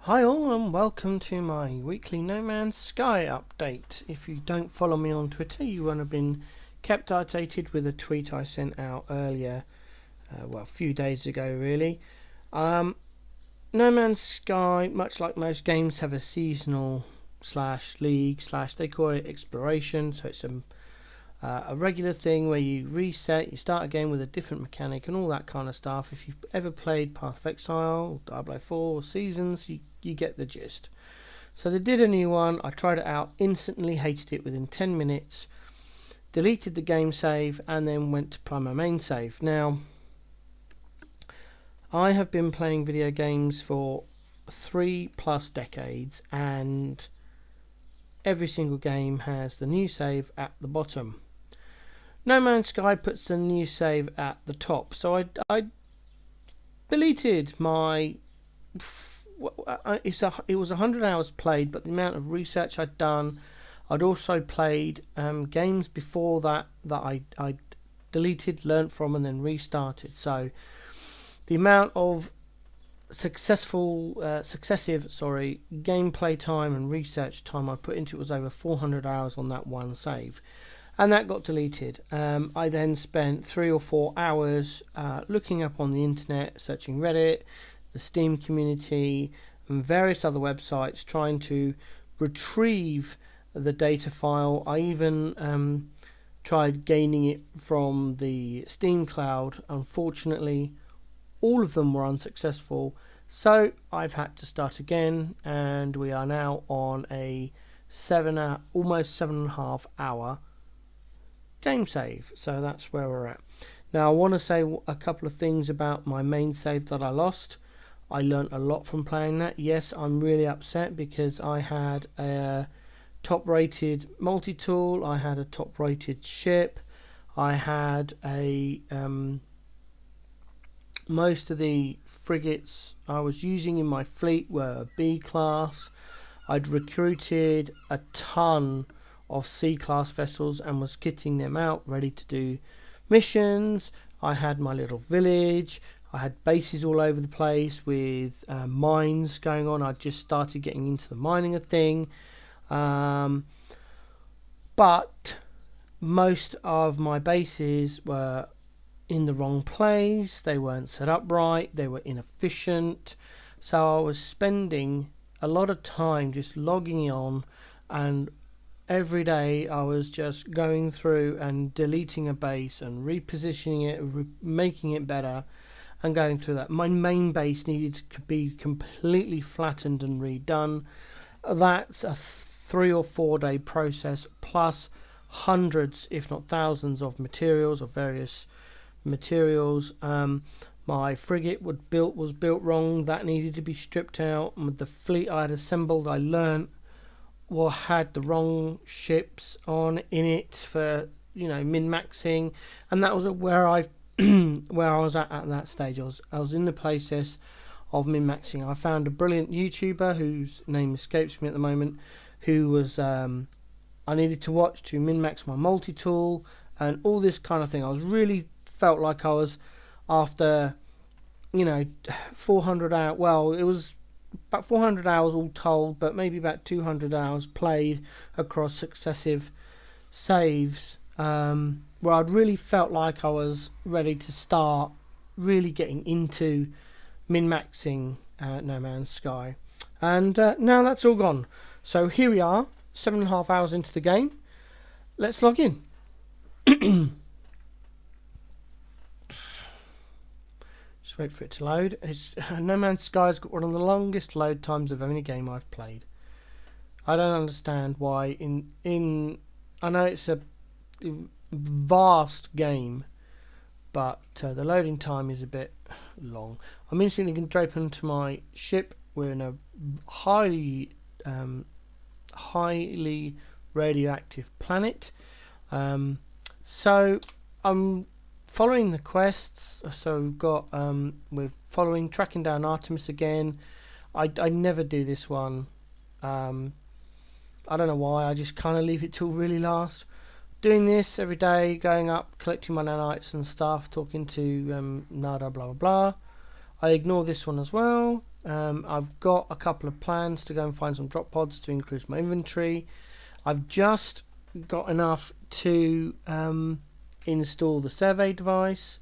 Hi all and welcome to my weekly No Man's Sky update. If you don't follow me on Twitter, you won't have been kept updated with a tweet I sent out earlier, a few days ago really. No Man's Sky, much like most games, have a seasonal slash league slash, they call it exploration, so it's a regular thing where you reset, you start again with a different mechanic and all that kind of stuff. If you've ever played Path of Exile, Diablo 4 or Seasons, you get the gist. So they did a new one, I tried it out, instantly hated it within 10 minutes, deleted the game save and then went to play my main save. Now, I have been playing video games for 3+ decades and every single game has the new save at the bottom. No Man's Sky puts the new save at the top, so I deleted my. It was 100 hours played, but the amount of research I'd done, I'd also played games before that I deleted, learnt from, and then restarted. So the amount of successive gameplay time and research time I put into it was over 400 hours on that one save. And that got deleted. I then spent 3 or 4 hours looking up on the internet, searching Reddit, the Steam community, and various other websites, trying to retrieve the data file. I even tried gaining it from the Steam cloud. Unfortunately, all of them were unsuccessful. So I've had to start again, and we are now on a almost 7.5 hour game save. So that's where we're at. Now I want to say a couple of things about my main save that I lost. I learnt a lot from playing that. Yes, I'm really upset because I had a top rated multi-tool, I had a top rated ship, I had a most of the frigates I was using in my fleet were B class. I'd recruited a ton of C-class vessels and was kitting them out ready to do missions. I had my little village, I had bases all over the place with mines going on. I just started getting into the mining thing, but most of my bases were in the wrong place, they weren't set up right, they were inefficient, so I was spending a lot of time just logging on, and every day I was just going through and deleting a base and repositioning it, making it better, and going through that. My main base needed to be completely flattened and redone. That's a 3 or 4 day process, plus hundreds if not thousands of materials, of various materials. My frigate was built wrong, that needed to be stripped out. The fleet I had assembled, I learnt, had the wrong ships in it for min-maxing, and that was where I was at that stage. I was in the process of min-maxing. I found a brilliant YouTuber whose name escapes me at the moment, who was I needed to watch to min-max my multi-tool and all this kind of thing. I was really felt like I was after 400 hours. Well, it was about 400 hours all told, but maybe about 200 hours played across successive saves, where I'd really felt like I was ready to start really getting into min-maxing No Man's Sky. And now that's all gone. So here we are, 7.5 hours into the game. Let's log in. Just wait for it to load. No Man's Sky's got one of the longest load times of any game I've played. I don't understand why I know it's a vast game, but the loading time is a bit long. I'm instantly going to drape into my ship. We're in a highly radioactive planet. So I'm following the quests. So we've got we're tracking down Artemis again. I never do this one. I don't know why, I just kind of leave it till really last. Doing this every day, going up, collecting my nanites and stuff, talking to Nada, blah blah blah. I ignore this one as well. I've got a couple of plans to go and find some drop pods to increase my inventory. I've just got enough to install the survey device,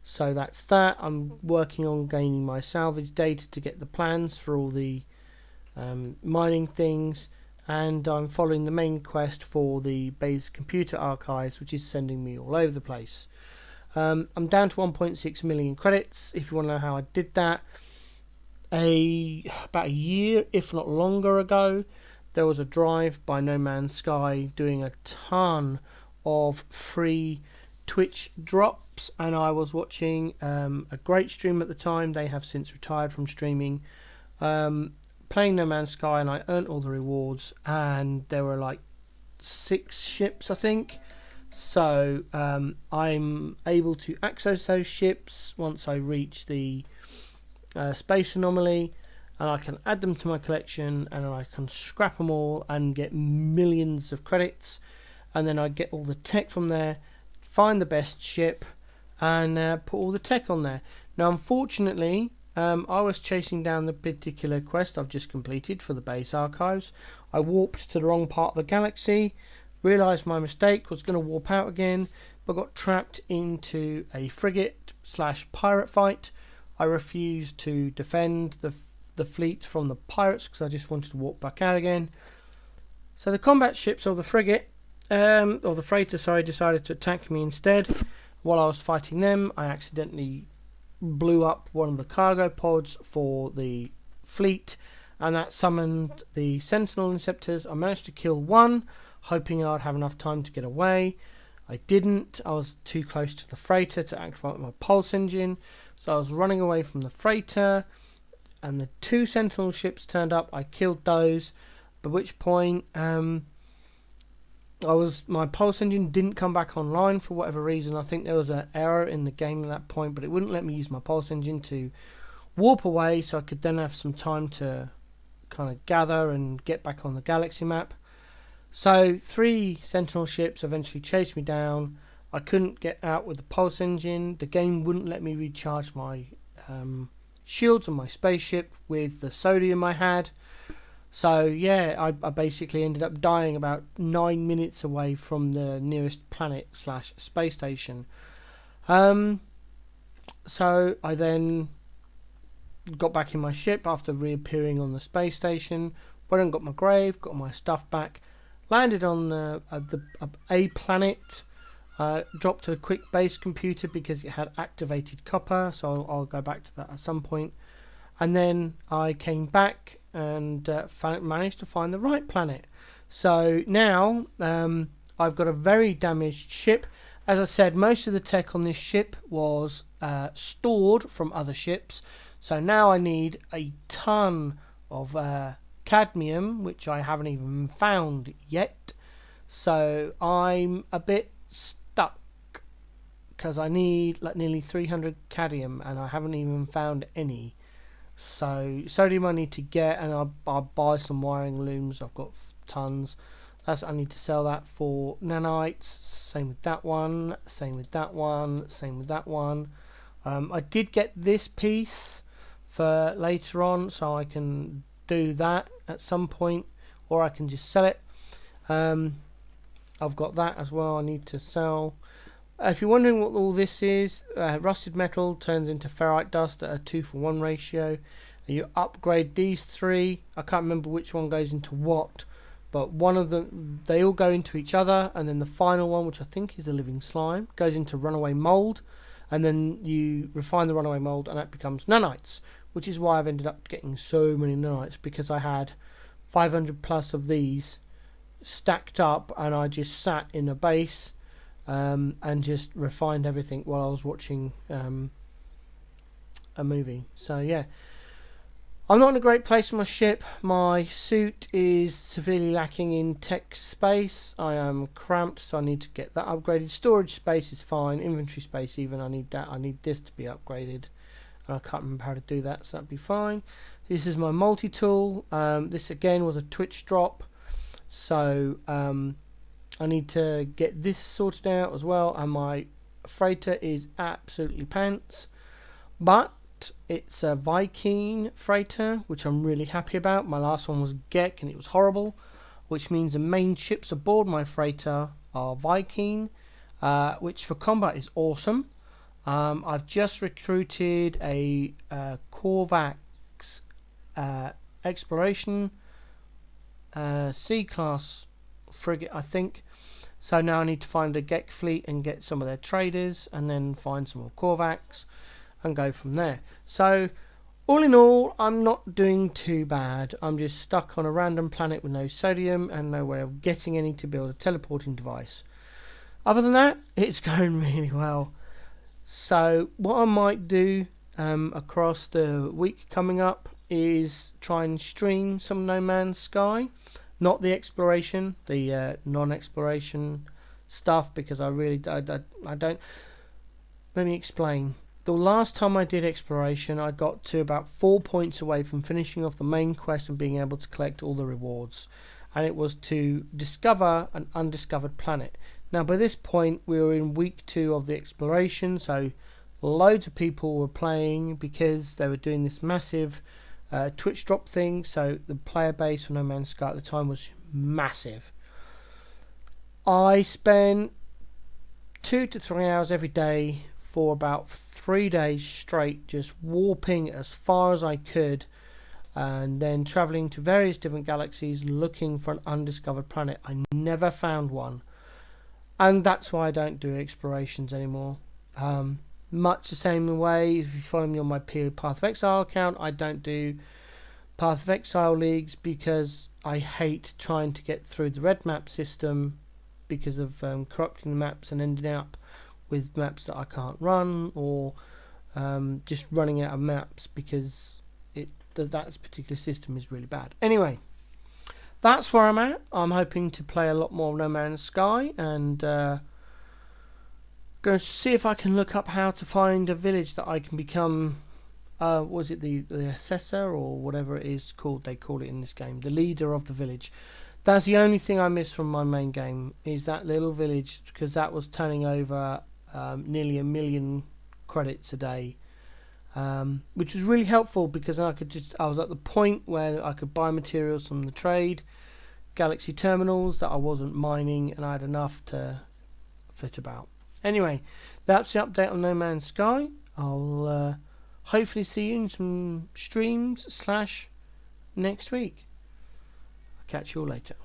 so that's that. I'm working on gaining my salvage data to get the plans for all the mining things, and I'm following the main quest for the base computer archives, which is sending me all over the place. I'm down to 1.6 million credits. If you want to know how I did that, about a year, if not longer ago, there was a drive by No Man's Sky doing a ton of free Twitch drops, and I was watching a great stream at the time. They have since retired from streaming, playing No Man's Sky, and I earned all the rewards, and there were like 6 ships, I think. So I'm able to access those ships once I reach the space anomaly, and I can add them to my collection, and I can scrap them all and get millions of credits, and then I get all the tech from there, find the best ship, and put all the tech on there. Now unfortunately, I was chasing down the particular quest I've just completed for the base archives. I warped to the wrong part of the galaxy, realised my mistake, was going to warp out again, but got trapped into a frigate / pirate fight. I refused to defend the fleet from the pirates because I just wanted to walk back out again. So the combat ships of the frigate, or the freighter, sorry, decided to attack me instead. While I was fighting them, I accidentally blew up one of the cargo pods for the fleet, and that summoned the Sentinel Interceptors. I managed to kill one, hoping I'd have enough time to get away. I didn't. I was too close to the freighter to activate my pulse engine, so I was running away from the freighter, and the 2 Sentinel ships turned up. I killed those, by which point my pulse engine didn't come back online for whatever reason. I think there was an error in the game at that point, but it wouldn't let me use my pulse engine to warp away, so I could then have some time to kind of gather and get back on the galaxy map. So 3 Sentinel ships eventually chased me down. I couldn't get out with the pulse engine. The game wouldn't let me recharge my shields on my spaceship with the sodium I had. So yeah, I basically ended up dying about 9 minutes away from the nearest planet / space station. So I then got back in my ship after reappearing on the space station, went and got my grave, got my stuff back, landed on a planet, dropped a quick base computer because it had activated copper, so I'll go back to that at some point. And then I came back and managed to find the right planet. So now I've got a very damaged ship. As I said, most of the tech on this ship was stored from other ships. So now I need a ton of cadmium, which I haven't even found yet. So I'm a bit stuck because I need like nearly 300 cadmium and I haven't even found any. So sodium I need to get, and I'll buy some wiring looms. I've got tons. I need to sell that for nanites. Same with that one. Same with that one. Same with that one. I did get this piece for later on, so I can do that at some point, or I can just sell it. I've got that as well I need to sell. If you're wondering what all this is, rusted metal turns into ferrite dust at a 2-for-1 ratio, and you upgrade these 3. I can't remember which one goes into what, but one of them, they all go into each other, and then the final one, which I think is a living slime, goes into runaway mold, and then you refine the runaway mold and that becomes nanites, which is why I've ended up getting so many nanites, because I had 500 plus of these stacked up, and I just sat in a base and just refined everything while I was watching a movie. So yeah, I'm not in a great place on my ship. My suit is severely lacking in tech space. I am cramped, so I need to get that upgraded. Storage space is fine. Inventory space even, I need that. I need this to be upgraded, and I can't remember how to do that, so that'd be fine. This is my multi-tool. This again was a Twitch drop, so I need to get this sorted out as well, and my freighter is absolutely pants. But out. It's a Viking freighter, which I'm really happy about. My last one was Gek and it was horrible, which means the main ships aboard my freighter are Viking, which for combat is awesome. I've just recruited a Korvax exploration C-class frigate, I think. So now I need to find a Gek fleet and get some of their traders, and then find some more Korvax and go from there. So all in all, I'm not doing too bad. I'm just stuck on a random planet with no sodium and no way of getting any to build a teleporting device. Other than that, it's going really well. So what I might do across the week coming up is try and stream some No Man's Sky. Not the exploration, the non-exploration stuff, because I don't. Let me explain. The last time I did exploration, I got to about 4 points away from finishing off the main quest and being able to collect all the rewards. And it was to discover an undiscovered planet. Now by this point we were in week 2 of the exploration, so loads of people were playing because they were doing this massive Twitch drop thing, so the player base for No Man's Sky at the time was massive. I spent 2 to 3 hours every day for about 3 days straight, just warping as far as I could and then travelling to various different galaxies looking for an undiscovered planet. I never found one, and that's why I don't do explorations anymore. Much the same way, if you follow me on my Path of Exile account, I don't do Path of Exile leagues because I hate trying to get through the red map system because of corrupting the maps and ending up with maps that I can't run, or just running out of maps because that particular system is really bad. Anyway, that's where I'm at. I'm hoping to play a lot more No Man's Sky, and going to see if I can look up how to find a village that I can become. Was it the assessor or whatever it is called? They call it in this game, the leader of the village. That's the only thing I miss from my main game, is that little village, because that was turning over nearly 1 million credits a day, which was really helpful because I was at the point where I could buy materials from the trade Galaxy terminals that I wasn't mining, and I had enough to flit about. Anyway, that's the update on No Man's Sky. I'll hopefully see you in some streams / next week. I'll catch you all later.